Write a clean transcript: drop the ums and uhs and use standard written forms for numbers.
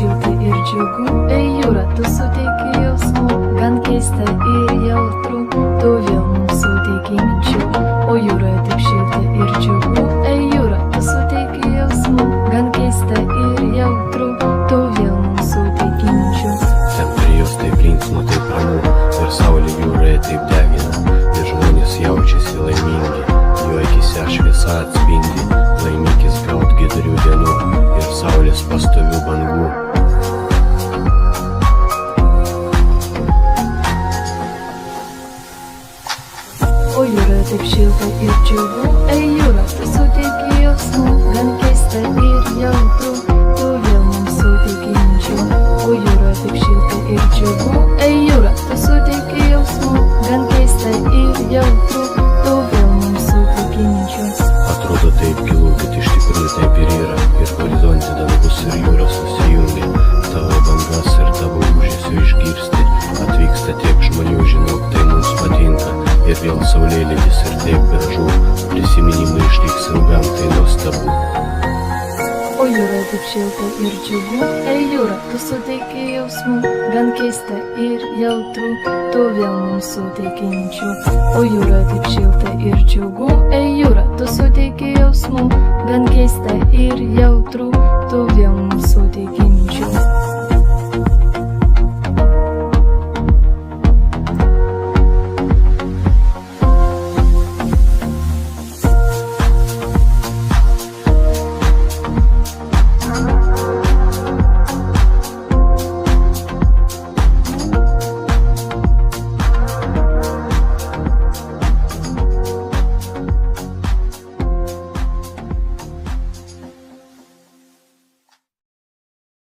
šilta ir džiugu, ei jūra, tu suteiki jausmų, gan keista ir jautru, tu vėl mums suteiki minčių. O jūra, taip šilta ir džiugu, ei jūra, tu suteiki jausmų, gan keista ir jautru, tu vėl mums suteiki minčių. Ten prie jos taip linksma, taip ramu, ir saulė jūroje taip degina, ir žmonės jaučiasi laimingi, jo akise šviesa atspindi, laimikis gaut giedrių dienų ir saulės pastovių bangų. O jūra, taip šilta ir džiugu, ei jūra, tu suteiki jausmų, gan keista ir jautru, tu vėl mums suteiki minčių. O jūra, taip šilta ir džiugu, ei jūra, tu suteiki jausmų, gan keista ir jautru, tu vėl mums suteiki minčių. Atrodo taip gilu, bet iš tikrųjų taip ir yra, ir horizonte dangus ir jūra susijungia, tavo bangas ir tavo ūžesio išgirsti, atvyksta tiek žmonių, žinok, tai mums patinka, ir vėl saulėlydis ir taip gražu, prisiminimai išliks ilgam, tai nuostabu. O jūra, taip šilta ir džiugu, ei jūra, tu suteiki jausmų, gan keista ir jautru, tu vėl mums suteiki minčių. O jūra, taip šilta ir džiugu, ei jūra, tu suteiki jausmų, gan keista ir jautru, tu vėl mums suteiki minčių.